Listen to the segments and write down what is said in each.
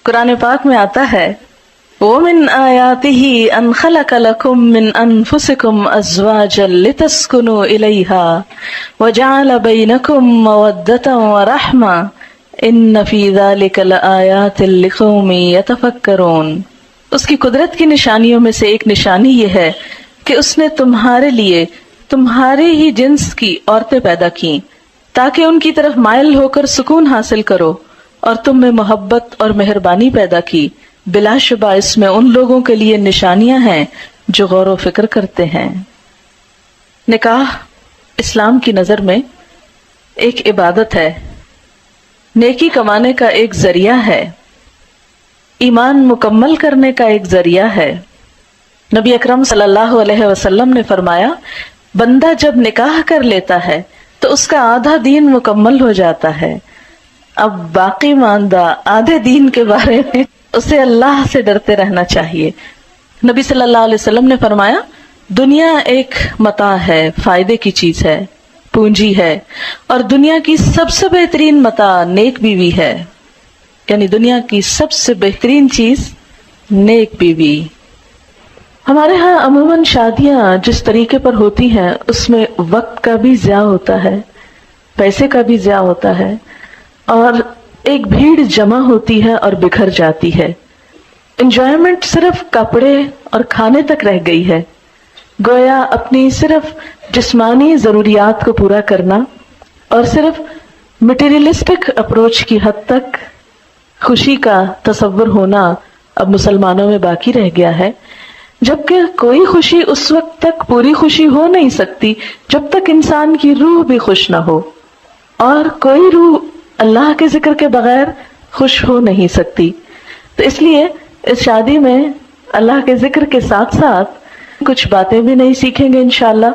قرآن پاک میں آتا ہے وَمِنْ آيَاتِهِ أَنْ خَلَقَ لَكُم مِّنْ أَنفُسِكُمْ أَزْوَاجًا لِتَسْكُنُوا إِلَيْهَا وَجَعَلَ بَيْنَكُم مَّوَدَّةً وَرَحْمَةً إِنَّ فِي ذَلِكَ لَآيَاتٍ لِقَوْمٍ يَتَفَكَّرُونَ۔ اس کی قدرت کی نشانیوں میں سے ایک نشانی یہ ہے کہ اس نے تمہارے لیے تمہارے ہی جنس کی عورتیں پیدا کی تاکہ ان کی طرف مائل ہو کر سکون حاصل کرو، اور تم میں محبت اور مہربانی پیدا کی۔ بلا شبہ اس میں ان لوگوں کے لیے نشانیاں ہیں جو غور و فکر کرتے ہیں۔ نکاح اسلام کی نظر میں ایک عبادت ہے، نیکی کمانے کا ایک ذریعہ ہے، ایمان مکمل کرنے کا ایک ذریعہ ہے۔ نبی اکرم صلی اللہ علیہ وسلم نے فرمایا بندہ جب نکاح کر لیتا ہے تو اس کا آدھا دین مکمل ہو جاتا ہے۔ اب باقی ماندہ آدھے دین کے بارے میں اسے اللہ سے ڈرتے رہنا چاہیے۔ نبی صلی اللہ علیہ وسلم نے فرمایا دنیا ایک متاع ہے، فائدے کی چیز ہے، پونجی ہے، اور دنیا کی سب سے بہترین متاع نیک بیوی ہے، یعنی دنیا کی سب سے بہترین چیز نیک بیوی۔ ہمارے ہاں عموماً شادیاں جس طریقے پر ہوتی ہیں اس میں وقت کا بھی ضیاع ہوتا ہے، پیسے کا بھی ضیاع ہوتا ہے، اور ایک بھیڑ جمع ہوتی ہے اور بکھر جاتی ہے۔ انجوائمنٹ صرف کپڑے اور کھانے تک رہ گئی ہے، گویا اپنی صرف جسمانی ضروریات کو پورا کرنا اور صرف مٹیریلسٹک اپروچ کی حد تک خوشی کا تصور ہونا اب مسلمانوں میں باقی رہ گیا ہے، جبکہ کوئی خوشی اس وقت تک پوری خوشی ہو نہیں سکتی جب تک انسان کی روح بھی خوش نہ ہو، اور کوئی روح اللہ کے ذکر کے بغیر خوش ہو نہیں سکتی۔ تو اس لیے اس شادی میں اللہ کے ذکر کے ساتھ ساتھ کچھ باتیں بھی نہیں سیکھیں گے انشاءاللہ،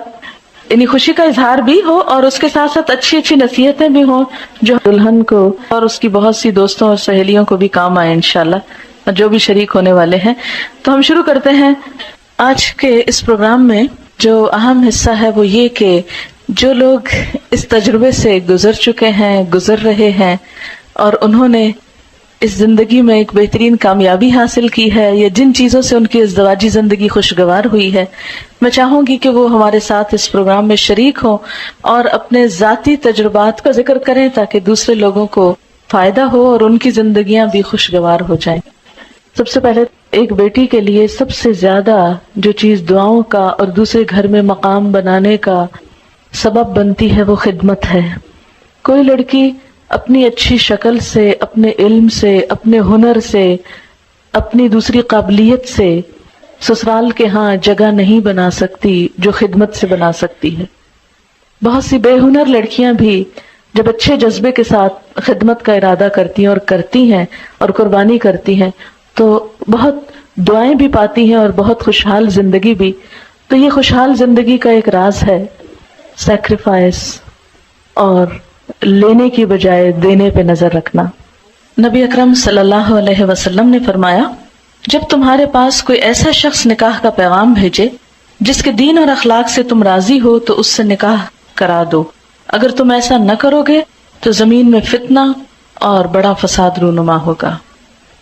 یعنی خوشی کا اظہار بھی ہو اور اس کے ساتھ ساتھ اچھی اچھی نصیحتیں بھی ہوں جو دلہن کو اور اس کی بہت سی دوستوں اور سہیلیوں کو بھی کام آئے انشاءاللہ، اور جو بھی شریک ہونے والے ہیں۔ تو ہم شروع کرتے ہیں آج کے اس پروگرام میں۔ جو اہم حصہ ہے وہ یہ کہ جو لوگ اس تجربے سے گزر چکے ہیں، گزر رہے ہیں، اور انہوں نے اس زندگی میں ایک بہترین کامیابی حاصل کی ہے، یا جن چیزوں سے ان کی ازدواجی زندگی خوشگوار ہوئی ہے، میں چاہوں گی کہ وہ ہمارے ساتھ اس پروگرام میں شریک ہوں اور اپنے ذاتی تجربات کا ذکر کریں تاکہ دوسرے لوگوں کو فائدہ ہو اور ان کی زندگیاں بھی خوشگوار ہو جائیں۔ سب سے پہلے ایک بیٹی کے لیے سب سے زیادہ جو چیز دعاؤں کا اور دوسرے گھر میں مقام بنانے کا سبب بنتی ہے وہ خدمت ہے۔ کوئی لڑکی اپنی اچھی شکل سے، اپنے علم سے، اپنے ہنر سے، اپنی دوسری قابلیت سے سسرال کے ہاں جگہ نہیں بنا سکتی جو خدمت سے بنا سکتی ہے۔ بہت سی بے ہنر لڑکیاں بھی جب اچھے جذبے کے ساتھ خدمت کا ارادہ کرتی ہیں اور کرتی ہیں اور قربانی کرتی ہیں تو بہت دعائیں بھی پاتی ہیں اور بہت خوشحال زندگی بھی۔ تو یہ خوشحال زندگی کا ایک راز ہے سیکریفائس اور لینے کی بجائے دینے پہ نظر رکھنا۔ نبی اکرم صلی اللہ علیہ وسلم نے فرمایا جب تمہارے پاس کوئی ایسا شخص نکاح کا پیغام بھیجے جس کے دین اور اخلاق سے تم راضی ہو تو اس سے نکاح کرا دو، اگر تم ایسا نہ کرو گے تو زمین میں فتنہ اور بڑا فساد رونما ہوگا۔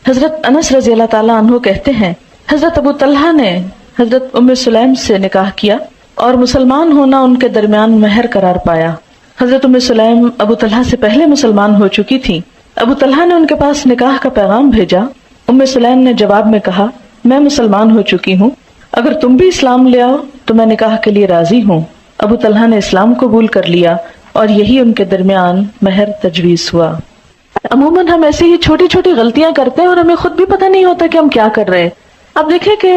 حضرت انس رضی اللہ تعالیٰ عنہ کہتے ہیں حضرت ابو طلحہ نے حضرت ام سلیم سے نکاح کیا اور مسلمان ہونا ان کے درمیان مہر قرار پایا۔ حضرت ام سلیم ابو طلحہ سے پہلے مسلمان ہو چکی تھی۔ ابو طلحہ نے ان کے پاس نکاح کا پیغام بھیجا۔ ام سلیم نے جواب میں کہا میں مسلمان ہو چکی ہوں، اگر تم بھی اسلام لے آؤ تو میں نکاح کے لیے راضی ہوں۔ ابو طلحہ نے اسلام قبول کر لیا اور یہی ان کے درمیان مہر تجویز ہوا۔ عموماً ہم ایسی ہی چھوٹی چھوٹی غلطیاں کرتے ہیں اور ہمیں خود بھی پتہ نہیں ہوتا کہ ہم کیا کر رہے ہیں۔ اب دیکھیں کہ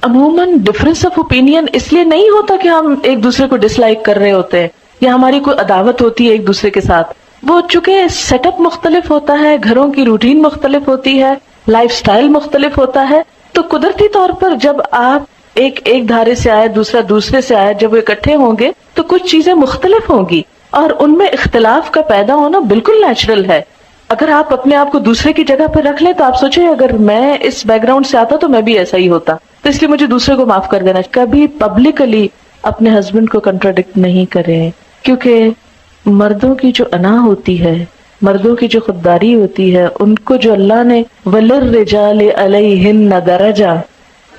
عموماً ڈفرینس آف اوپینین اس لیے نہیں ہوتا کہ ہم ایک دوسرے کو ڈس لائک کر رہے ہوتے ہیں یا ہماری کوئی عداوت ہوتی ہے ایک دوسرے کے ساتھ، وہ چونکہ سیٹ اپ مختلف ہوتا ہے، گھروں کی روٹین مختلف ہوتی ہے، لائف سٹائل مختلف ہوتا ہے، تو قدرتی طور پر جب آپ ایک دھارے سے آئے دوسرا دوسرے سے آئے، جب وہ اکٹھے ہوں گے تو کچھ چیزیں مختلف ہوں گی اور ان میں اختلاف کا پیدا ہونا بالکل نیچرل ہے۔ اگر آپ اپنے آپ کو دوسرے کی جگہ پر رکھ لیں تو آپ سوچیں اگر میں اس بیک گراؤنڈ سے آتا تو میں بھی ایسا ہی ہوتا، تو اس لیے مجھے دوسرے کو معاف کر دینا۔ کبھی پبلکلی اپنے ہسبینڈ کو کنٹراڈکٹ نہیں کریں، کیونکہ مردوں کی جو انا ہوتی ہے مردوں کی جو خودداری ہوتی ہے ان کو جو اللہ نے وَلِلرِّجَالِ عَلَيْهِنَّ دَرَجَةٌ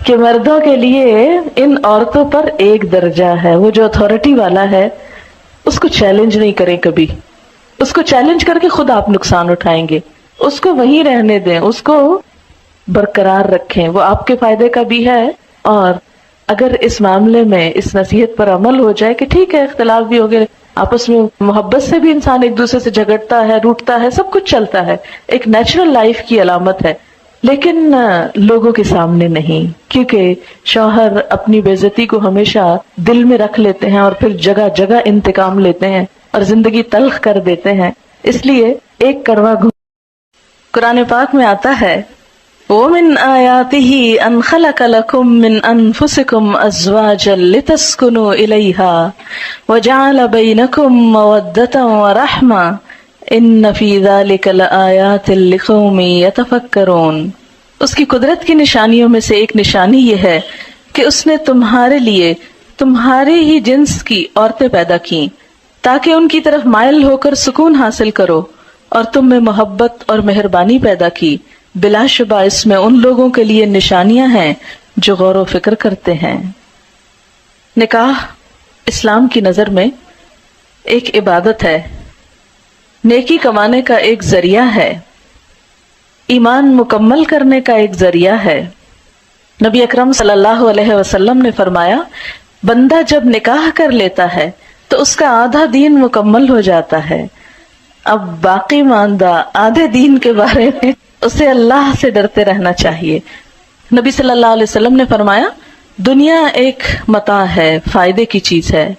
کہ مردوں کے لیے ان عورتوں پر ایک درجہ ہے، وہ جو اتھارٹی والا ہے اس کو چیلنج نہیں کریں کبھی، اس کو چیلنج کر کے خود آپ نقصان اٹھائیں گے، اس کو وہیں رہنے دیں، اس کو برقرار رکھیں، وہ آپ کے فائدے کا بھی ہے۔ اور اگر اس معاملے میں اس نصیحت پر عمل ہو جائے کہ ٹھیک ہے اختلاف بھی ہو گئے، آپس میں محبت سے بھی انسان ایک دوسرے سے جھگڑتا ہے، روٹتا ہے، سب کچھ چلتا ہے، ایک نیچرل لائف کی علامت ہے، لیکن لوگوں کے سامنے نہیں، کیونکہ شوہر اپنی بے عزتی کو ہمیشہ دل میں رکھ لیتے ہیں اور پھر جگہ جگہ انتقام لیتے ہیں اور زندگی تلخ کر دیتے ہیں، اس لیے ایک کڑوا قرآن پاک میں آتا ہے وَمِنْ آيَاتِهِ أَنْ خَلَقَ لَكُم مِّنْ أَنفُسِكُمْ أَزْوَاجًا لِتَسْكُنُوا إِلَيْهَا وَجَعَلَ بَيْنَكُم مَّوَدَّةً وَرَحْمَةً إِنَّ فِي ذَلِكَ لَآيَاتٍ لِقَوْمٍ يَتَفَكَّرُونَ۔ اس کی قدرت کی نشانیوں میں سے ایک نشانی یہ ہے کہ اس نے تمہارے لیے تمہارے ہی جنس کی عورتیں پیدا کی تاکہ ان کی طرف مائل ہو کر سکون حاصل کرو، اور تم میں محبت اور مہربانی پیدا کی، بلا شبہ اس میں ان لوگوں کے لیے نشانیاں ہیں جو غور و فکر کرتے ہیں۔ نکاح اسلام کی نظر میں ایک عبادت ہے، نیکی کمانے کا ایک ذریعہ ہے، ایمان مکمل کرنے کا ایک ذریعہ ہے۔ نبی اکرم صلی اللہ علیہ وسلم نے فرمایا بندہ جب نکاح کر لیتا ہے تو اس کا آدھا دین مکمل ہو جاتا ہے، اب باقی ماندہ آدھے دین کے بارے میں اسے اللہ سے ڈرتے رہنا چاہیے۔ نبی صلی اللہ علیہ وسلم نے فرمایا دنیا ایک متاع ہے، فائدے کی چیز ہے،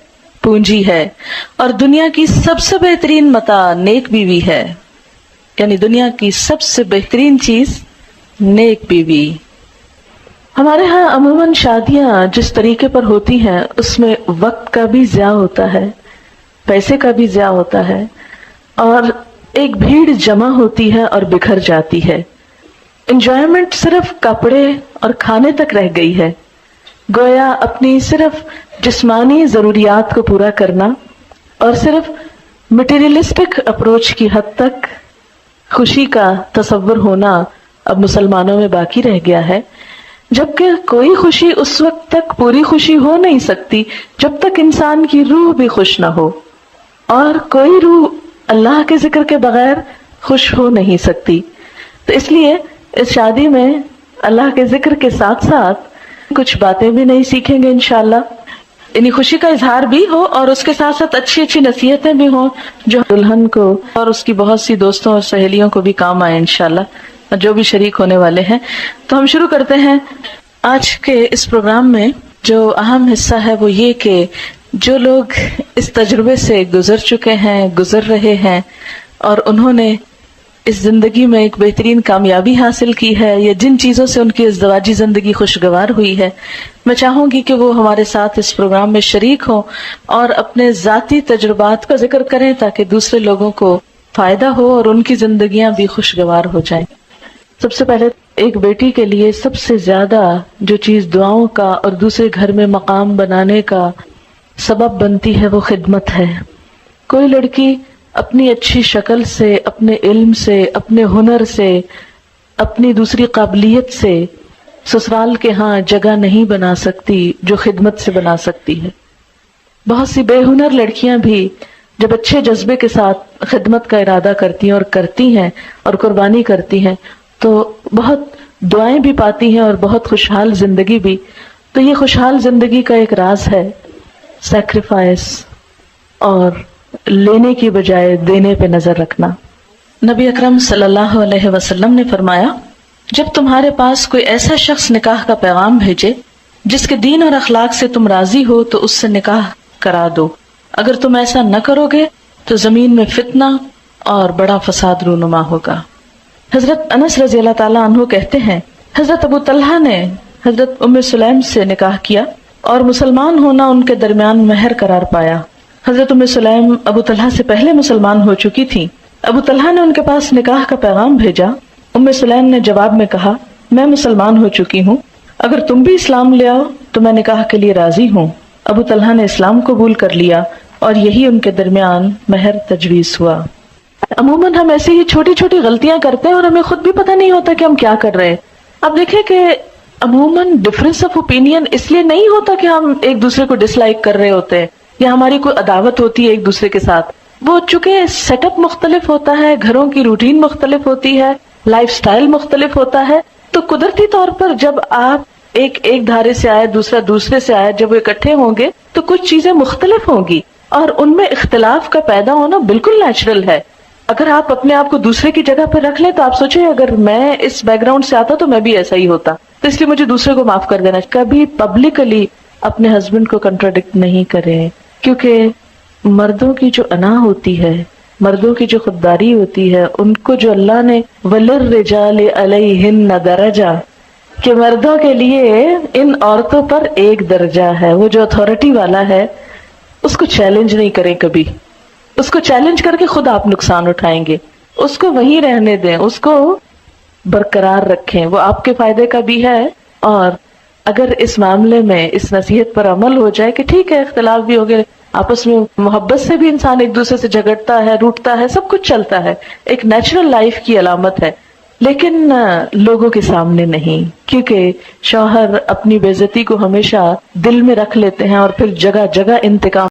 پونجی ہے، اور دنیا کی سب سے بہترین متاع نیک بیوی ہے، یعنی دنیا کی سب سے بہترین چیز نیک بیوی۔ ہمارے ہاں عموماً شادیاں جس طریقے پر ہوتی ہیں اس میں وقت کا بھی ضیاع ہوتا ہے، پیسے کا بھی ضیاع ہوتا ہے، اور ایک بھیڑ جمع ہوتی ہے اور بکھر جاتی ہے۔ انجوائمنٹ صرف کپڑے اور کھانے تک رہ گئی ہے، گویا اپنی صرف جسمانی ضروریات کو پورا کرنا اور صرف مٹیریلسٹک اپروچ کی حد تک خوشی کا تصور ہونا اب مسلمانوں میں باقی رہ گیا ہے، جبکہ کوئی خوشی اس وقت تک پوری خوشی ہو نہیں سکتی جب تک انسان کی روح بھی خوش نہ ہو، اور کوئی روح اللہ کے ذکر کے بغیر خوش ہو نہیں سکتی۔ تو اس لیے اس شادی میں اللہ کے ذکر کے ساتھ ساتھ کچھ باتیں بھی نہیں سیکھیں گے انشاءاللہ، یعنی خوشی کا اظہار بھی ہو اور اس کے ساتھ ساتھ اچھی اچھی نصیحتیں بھی ہوں جو دلہن کو اور اس کی بہت سی دوستوں اور سہیلیوں کو بھی کام آئے انشاءاللہ، اور جو بھی شریک ہونے والے ہیں۔ تو ہم شروع کرتے ہیں آج کے اس پروگرام میں۔ جو اہم حصہ ہے وہ یہ کہ جو لوگ اس تجربے سے گزر چکے ہیں، گزر رہے ہیں، اور انہوں نے اس زندگی میں ایک بہترین کامیابی حاصل کی ہے، یا جن چیزوں سے ان کی ازدواجی زندگی خوشگوار ہوئی ہے، میں چاہوں گی کہ وہ ہمارے ساتھ اس پروگرام میں شریک ہوں اور اپنے ذاتی تجربات کا ذکر کریں تاکہ دوسرے لوگوں کو فائدہ ہو اور ان کی زندگیاں بھی خوشگوار ہو جائیں۔ سب سے پہلے ایک بیٹی کے لیے سب سے زیادہ جو چیز دعاؤں کا اور دوسرے گھر میں مقام بنانے کا سبب بنتی ہے وہ خدمت ہے۔ کوئی لڑکی اپنی اچھی شکل سے، اپنے علم سے، اپنے ہنر سے، اپنی دوسری قابلیت سے سسرال کے ہاں جگہ نہیں بنا سکتی جو خدمت سے بنا سکتی ہے۔ بہت سی بے ہنر لڑکیاں بھی جب اچھے جذبے کے ساتھ خدمت کا ارادہ کرتی ہیں اور کرتی ہیں اور قربانی کرتی ہیں تو بہت دعائیں بھی پاتی ہیں اور بہت خوشحال زندگی بھی۔ تو یہ خوشحال زندگی کا ایک راز ہے سیکریفائس اور لینے کی بجائے دینے پہ نظر رکھنا۔ نبی اکرم صلی اللہ علیہ وسلم نے فرمایا جب تمہارے پاس کوئی ایسا شخص نکاح کا پیغام بھیجے جس کے دین اور اخلاق سے تم راضی ہو تو اس سے نکاح کرا دو، اگر تم ایسا نہ کرو گے تو زمین میں فتنہ اور بڑا فساد رونما ہوگا۔ حضرت انس رضی اللہ تعالیٰ عنہ کہتے ہیں حضرت ابو طلحہ نے حضرت ام سلیم سے نکاح کیا اور مسلمان ہونا ان کے درمیان مہر قرار پایا۔ حضرت ام سلیم ابو طلحہ سے پہلے مسلمان ہو چکی تھی۔ ابو طلحہ نے ان کے پاس نکاح کا پیغام بھیجا۔ ام سلیم نے جواب میں کہا میں مسلمان ہو چکی ہوں، اگر تم بھی اسلام لے آؤ تو میں نکاح کے لیے راضی ہوں۔ ابو طلحہ نے اسلام قبول کر لیا اور یہی ان کے درمیان مہر تجویز ہوا۔ عموماً ہم ایسی ہی چھوٹی چھوٹی غلطیاں کرتے ہیں اور ہمیں خود بھی پتہ نہیں ہوتا کہ ہم کیا کر رہے ہیں. اب دیکھیں کہ عموماً ڈفرینس آف اوپینین اس لیے نہیں ہوتا کہ ہم ایک دوسرے کو ڈس لائک کر رہے ہوتے ہیں یا ہماری کوئی عداوت ہوتی ہے ایک دوسرے کے ساتھ. وہ چونکہ سیٹ اپ مختلف ہوتا ہے، گھروں کی روٹین مختلف ہوتی ہے، لائف سٹائل مختلف ہوتا ہے، تو قدرتی طور پر جب آپ ایک دھارے سے آئے، دوسرا دوسرے سے آئے، جب وہ اکٹھے ہوں گے تو کچھ چیزیں مختلف ہوں گی اور ان میں اختلاف کا پیدا ہونا بالکل نیچرل ہے. اگر آپ اپنے آپ کو دوسرے کی جگہ پہ رکھ لیں تو آپ سوچیں اگر میں اس بیک گراؤنڈ سے آتا تو میں بھی ایسا ہی ہوتا، تو اس لیے مجھے دوسرے کو معاف کر دینا. کبھی پبلکلی اپنے ہسبینڈ کو کنٹراڈکٹ نہیں کریں، کیونکہ مردوں کی جو انا ہوتی ہے، مردوں کی جو خودداری ہوتی ہے، ان کو جو اللہ نے وَلِلرِّجَالِ عَلَيْهِنَّ دَرَجَةٌ، کہ مردوں کے لیے ان عورتوں پر ایک درجہ ہے. وہ جو اتھارٹی والا ہے اس کو چیلنج نہیں کریں کبھی. اس کو چیلنج کر کے خود آپ نقصان اٹھائیں گے. اس کو وہیں رہنے دیں، اس کو برقرار رکھیں، وہ آپ کے فائدے کا بھی ہے. اور اگر اس معاملے میں اس نصیحت پر عمل ہو جائے کہ ٹھیک ہے اختلاف بھی ہو گئے، آپس میں محبت سے بھی انسان ایک دوسرے سے جھگڑتا ہے، روٹتا ہے، سب کچھ چلتا ہے، ایک نیچرل لائف کی علامت ہے، لیکن لوگوں کے سامنے نہیں. کیونکہ شوہر اپنی بے عزتی کو ہمیشہ دل میں رکھ لیتے ہیں اور پھر جگہ جگہ انتقام